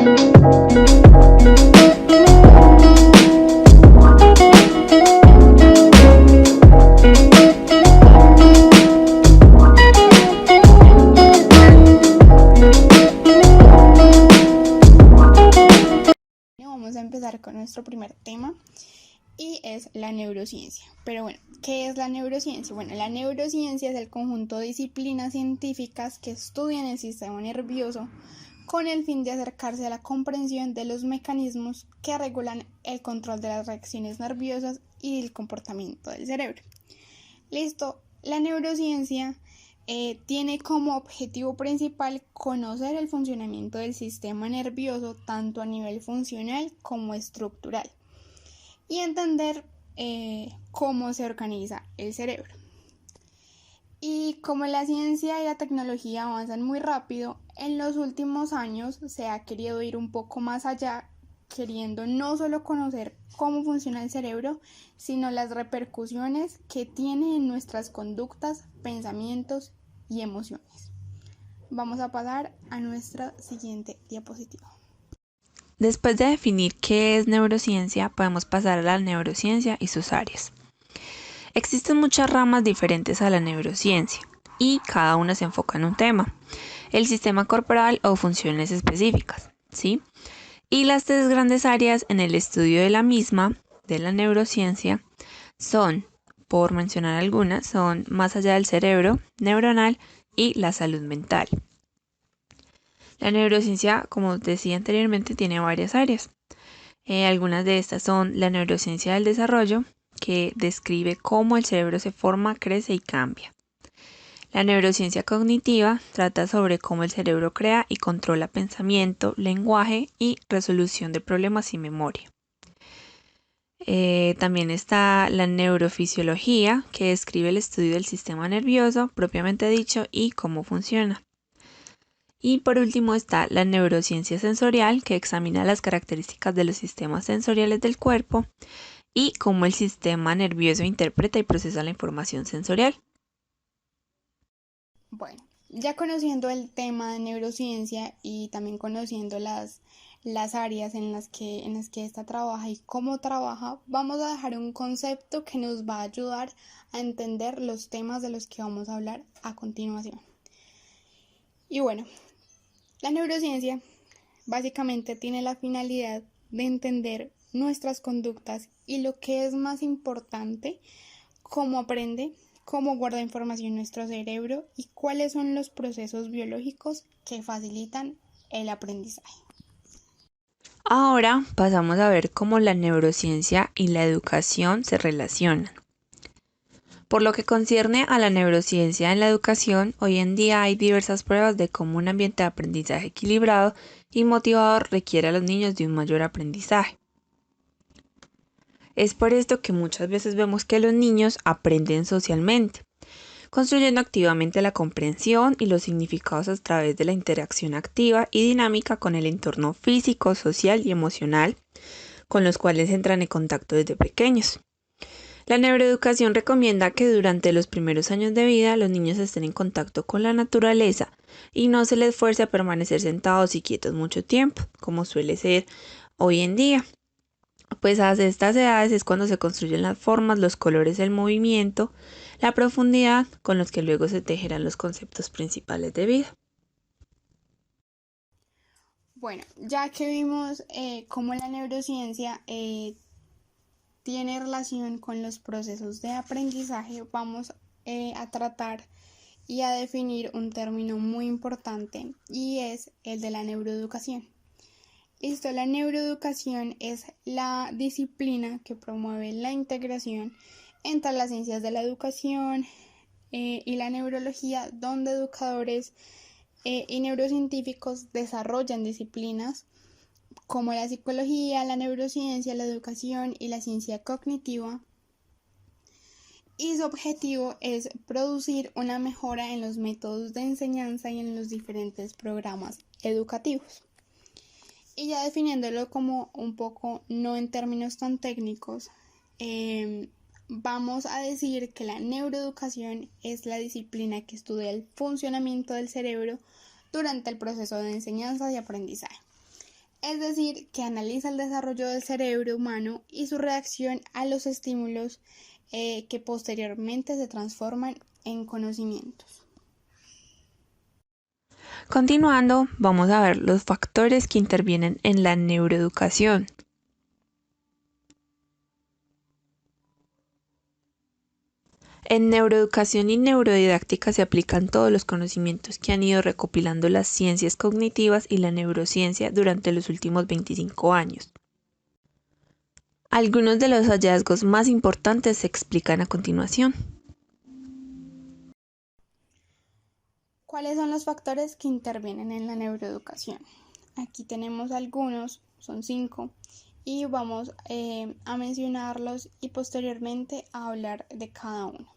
Vamos a empezar con nuestro primer tema y es la neurociencia. Pero bueno, ¿qué es la neurociencia? Bueno, la neurociencia es el conjunto de disciplinas científicas que estudian el sistema nervioso con el fin de acercarse a la comprensión de los mecanismos que regulan el control de las reacciones nerviosas y el comportamiento del cerebro. Listo, la neurociencia tiene como objetivo principal conocer el funcionamiento del sistema nervioso tanto a nivel funcional como estructural y entender cómo se organiza el cerebro. Y como la ciencia y la tecnología avanzan muy rápido, en los últimos años se ha querido ir un poco más allá, queriendo no solo conocer cómo funciona el cerebro, sino las repercusiones que tiene en nuestras conductas, pensamientos y emociones. Vamos a pasar a nuestra siguiente diapositiva. Después de definir qué es neurociencia, podemos pasar a la neurociencia y sus áreas. Existen muchas ramas diferentes a la neurociencia y cada una se enfoca en un tema, el sistema corporal o funciones específicas, ¿sí? Y las tres grandes áreas en el estudio de la misma, de la neurociencia, son, por mencionar algunas, son más allá del cerebro, neuronal y la salud mental. La neurociencia, como decía anteriormente, tiene varias áreas. Algunas de estas son la neurociencia del desarrollo, que describe cómo el cerebro se forma, crece y cambia. La neurociencia cognitiva trata sobre cómo el cerebro crea y controla pensamiento, lenguaje y resolución de problemas y memoria. También está la neurofisiología, que describe el estudio del sistema nervioso propiamente dicho y cómo funciona. Y por último está la neurociencia sensorial, que examina las características de los sistemas sensoriales del cuerpo y cómo el sistema nervioso interpreta y procesa la información sensorial. Bueno, ya conociendo el tema de neurociencia y también conociendo las áreas en las que esta trabaja y cómo trabaja, vamos a dejar un concepto que nos va a ayudar a entender los temas de los que vamos a hablar a continuación. Y bueno, la neurociencia básicamente tiene la finalidad de entender nuestras conductas y lo que es más importante, cómo aprende, cómo guarda información nuestro cerebro y cuáles son los procesos biológicos que facilitan el aprendizaje. Ahora pasamos a ver cómo la neurociencia y la educación se relacionan. Por lo que concierne a la neurociencia en la educación, hoy en día hay diversas pruebas de cómo un ambiente de aprendizaje equilibrado y motivador requiere a los niños de un mayor aprendizaje. Es por esto que muchas veces vemos que los niños aprenden socialmente, construyendo activamente la comprensión y los significados a través de la interacción activa y dinámica con el entorno físico, social y emocional, con los cuales entran en contacto desde pequeños. La neuroeducación recomienda que durante los primeros años de vida los niños estén en contacto con la naturaleza y no se les fuerce a permanecer sentados y quietos mucho tiempo, como suele ser hoy en día. Pues a estas edades es cuando se construyen las formas, los colores, el movimiento, la profundidad con los que luego se tejerán los conceptos principales de vida. Bueno, ya que vimos cómo la neurociencia tiene relación con los procesos de aprendizaje, vamos a tratar y a definir un término muy importante y es el de la neuroeducación. Listo, la neuroeducación es la disciplina que promueve la integración entre las ciencias de la educación y la neurología, donde educadores y neurocientíficos desarrollan disciplinas como la psicología, la neurociencia, la educación y la ciencia cognitiva. Y su objetivo es producir una mejora en los métodos de enseñanza y en los diferentes programas educativos. Y ya definiéndolo como un poco, no en términos tan técnicos, vamos a decir que la neuroeducación es la disciplina que estudia el funcionamiento del cerebro durante el proceso de enseñanza y aprendizaje. es decir, que analiza el desarrollo del cerebro humano y su reacción a los estímulos que posteriormente se transforman en conocimientos. Continuando, vamos a ver los factores que intervienen en la neuroeducación. En neuroeducación y neurodidáctica se aplican todos los conocimientos que han ido recopilando las ciencias cognitivas y la neurociencia durante los últimos 25 años. Algunos de los hallazgos más importantes se explican a continuación. ¿Cuáles son los factores que intervienen en la neuroeducación? Aquí tenemos algunos, son 5, y vamos a mencionarlos y posteriormente a hablar de cada uno.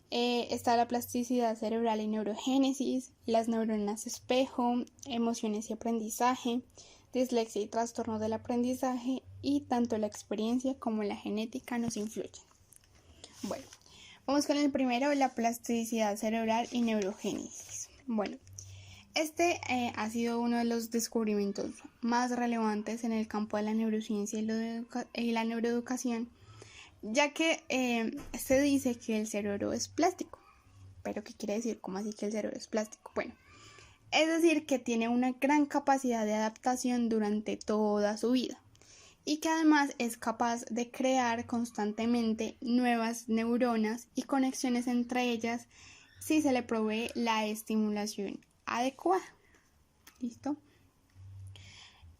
Está la plasticidad cerebral y neurogénesis, las neuronas espejo, emociones y aprendizaje, dislexia y trastornos del aprendizaje, y tanto la experiencia como la genética nos influyen. Bueno, vamos con el primero, la plasticidad cerebral y neurogénesis. Bueno, este ha sido uno de los descubrimientos más relevantes en el campo de la neurociencia y la neuroeducación, ya que se dice que el cerebro es plástico. ¿Pero qué quiere decir? ¿Cómo así que el cerebro es plástico? Bueno, es decir, que tiene una gran capacidad de adaptación durante toda su vida y que además es capaz de crear constantemente nuevas neuronas y conexiones entre ellas si se le provee la estimulación adecuada. ¿Listo?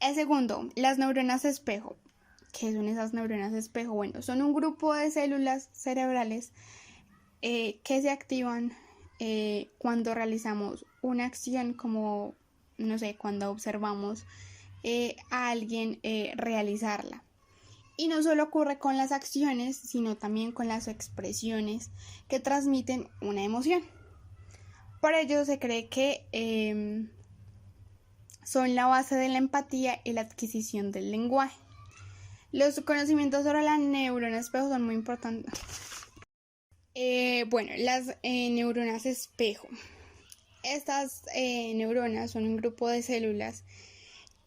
El segundo, las neuronas espejo. ¿Qué son esas neuronas espejo? Bueno, son un grupo de células cerebrales que se activan cuando realizamos una acción, como, no sé, cuando observamos a alguien realizarla. Y no solo ocurre con las acciones, sino también con las expresiones que transmiten una emoción. Por ello se cree que son la base de la empatía y la adquisición del lenguaje. Los conocimientos sobre la neurona espejo son muy importantes. Bueno, las neuronas espejo. Estas neuronas son un grupo de células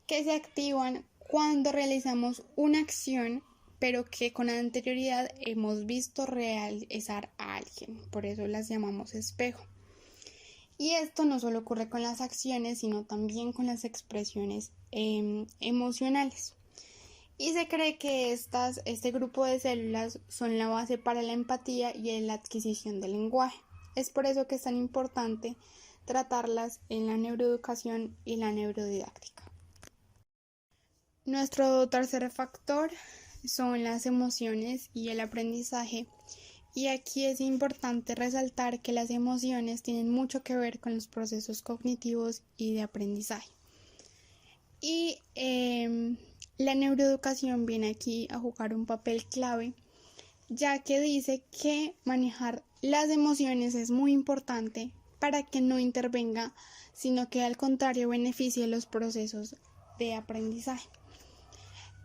que se activan cuando realizamos una acción, pero que con anterioridad hemos visto realizar a alguien. Por eso las llamamos espejo. Y esto no solo ocurre con las acciones, sino también con las expresiones emocionales. Y se cree que este grupo de células son la base para la empatía y la adquisición del lenguaje. Es por eso que es tan importante tratarlas en la neuroeducación y la neurodidáctica. Nuestro tercer factor son las emociones y el aprendizaje. Y aquí es importante resaltar que las emociones tienen mucho que ver con los procesos cognitivos y de aprendizaje. Y la neuroeducación viene aquí a jugar un papel clave, ya que dice que manejar las emociones es muy importante para que no intervenga, sino que al contrario beneficie los procesos de aprendizaje.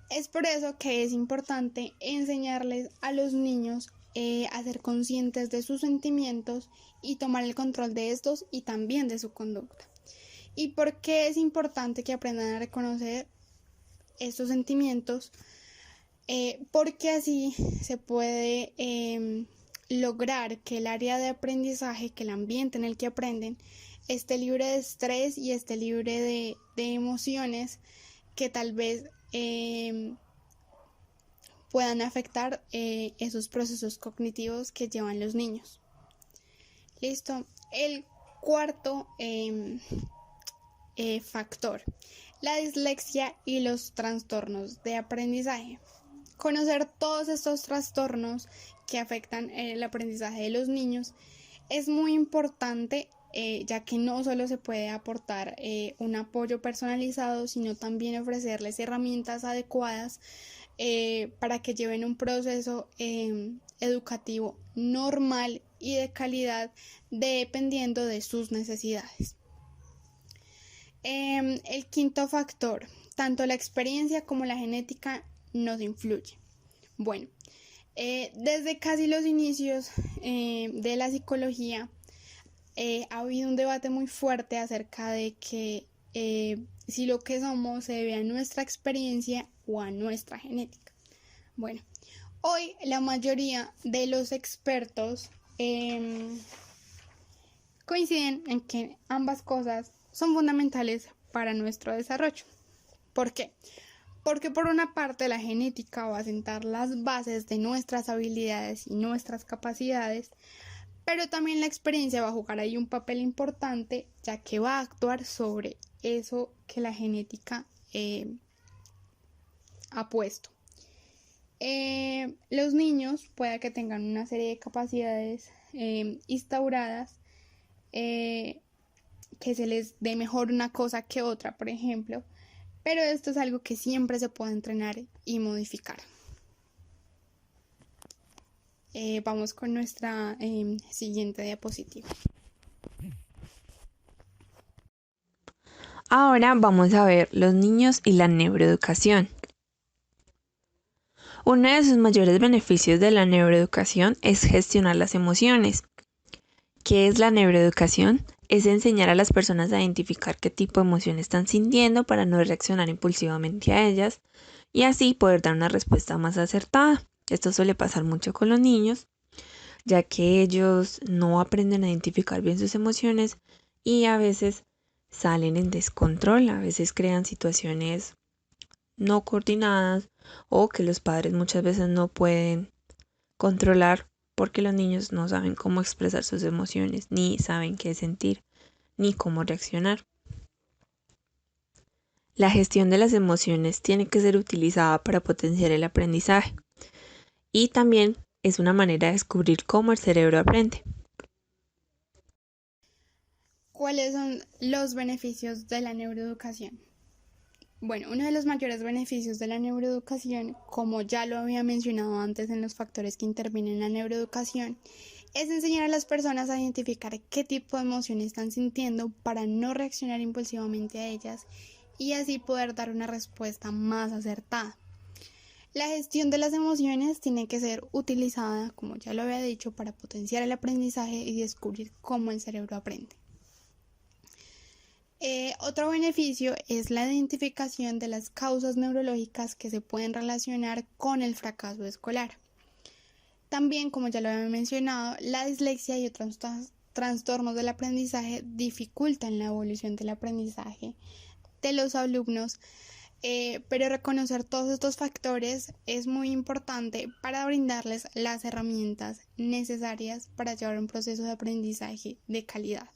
Es por eso que es importante enseñarles a los niños a ser conscientes de sus sentimientos y tomar el control de estos y también de su conducta. ¿Y por qué es importante que aprendan a reconocer estos sentimientos? Porque así se puede lograr que el área de aprendizaje, que el ambiente en el que aprenden, esté libre de estrés y esté libre de emociones que tal vez puedan afectar esos procesos cognitivos que llevan los niños. Listo. El cuarto factor, la dislexia y los trastornos de aprendizaje. Conocer todos estos trastornos que afectan el aprendizaje de los niños es muy importante, ya que no solo se puede aportar un apoyo personalizado, sino también ofrecerles herramientas adecuadas para que lleven un proceso educativo normal y de calidad, dependiendo de sus necesidades. El quinto factor, tanto la experiencia como la genética nos influye. Bueno, desde casi los inicios de la psicología ha habido un debate muy fuerte acerca de que si lo que somos se debe a nuestra experiencia o a nuestra genética. Bueno, hoy la mayoría de los expertos coinciden en que ambas cosas son fundamentales para nuestro desarrollo. ¿Por qué? Porque por una parte la genética va a sentar las bases de nuestras habilidades y nuestras capacidades, pero también la experiencia va a jugar ahí un papel importante, ya que va a actuar sobre eso que la genética ha puesto. Los niños puede que tengan una serie de capacidades instauradas, que se les dé mejor una cosa que otra, por ejemplo, pero esto es algo que siempre se puede entrenar y modificar. Vamos con nuestra siguiente diapositiva. Ahora vamos a ver los niños y la neuroeducación. Uno de sus mayores beneficios de la neuroeducación es gestionar las emociones. ¿Qué es la neuroeducación? Es enseñar a las personas a identificar qué tipo de emociones están sintiendo para no reaccionar impulsivamente a ellas y así poder dar una respuesta más acertada. Esto suele pasar mucho con los niños, ya que ellos no aprenden a identificar bien sus emociones y a veces salen en descontrol, a veces crean situaciones no coordinadas o que los padres muchas veces no pueden controlar porque los niños no saben cómo expresar sus emociones, ni saben qué sentir, ni cómo reaccionar. La gestión de las emociones tiene que ser utilizada para potenciar el aprendizaje y también es una manera de descubrir cómo el cerebro aprende. ¿Cuáles son los beneficios de la neuroeducación? Bueno, uno de los mayores beneficios de la neuroeducación, como ya lo había mencionado antes en los factores que intervienen en la neuroeducación, es enseñar a las personas a identificar qué tipo de emociones están sintiendo para no reaccionar impulsivamente a ellas y así poder dar una respuesta más acertada. La gestión de las emociones tiene que ser utilizada, como ya lo había dicho, para potenciar el aprendizaje y descubrir cómo el cerebro aprende. Otro beneficio es la identificación de las causas neurológicas que se pueden relacionar con el fracaso escolar. También, como ya lo había mencionado, la dislexia y otros trastornos del aprendizaje dificultan la evolución del aprendizaje de los alumnos, pero reconocer todos estos factores es muy importante para brindarles las herramientas necesarias para llevar un proceso de aprendizaje de calidad.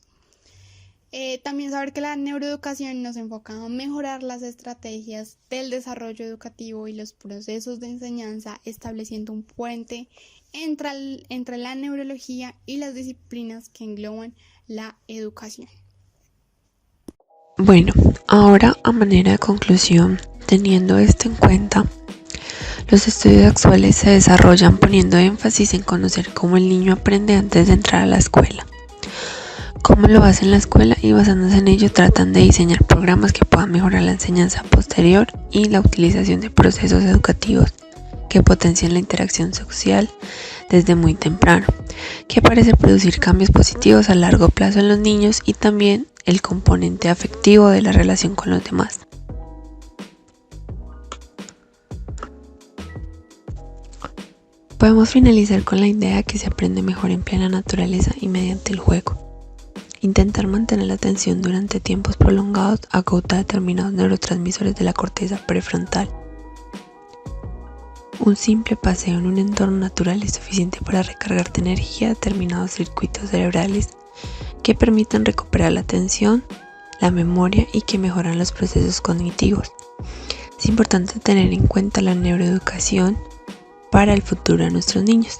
También saber que la neuroeducación nos enfoca a mejorar las estrategias del desarrollo educativo y los procesos de enseñanza, estableciendo un puente entre la neurología y las disciplinas que engloban la educación. Bueno, ahora a manera de conclusión, teniendo esto en cuenta, los estudios actuales se desarrollan poniendo énfasis en conocer cómo el niño aprende antes de entrar a la escuela. Cómo lo hace en la escuela y basándose en ello tratan de diseñar programas que puedan mejorar la enseñanza posterior y la utilización de procesos educativos que potencien la interacción social desde muy temprano, que parece producir cambios positivos a largo plazo en los niños y también el componente afectivo de la relación con los demás. Podemos finalizar con la idea que se aprende mejor en plena naturaleza y mediante el juego. Intentar mantener la atención durante tiempos prolongados agota determinados neurotransmisores de la corteza prefrontal. Un simple paseo en un entorno natural es suficiente para recargar de energía determinados circuitos cerebrales que permitan recuperar la atención, la memoria y que mejoran los procesos cognitivos. Es importante tener en cuenta la neuroeducación para el futuro de nuestros niños.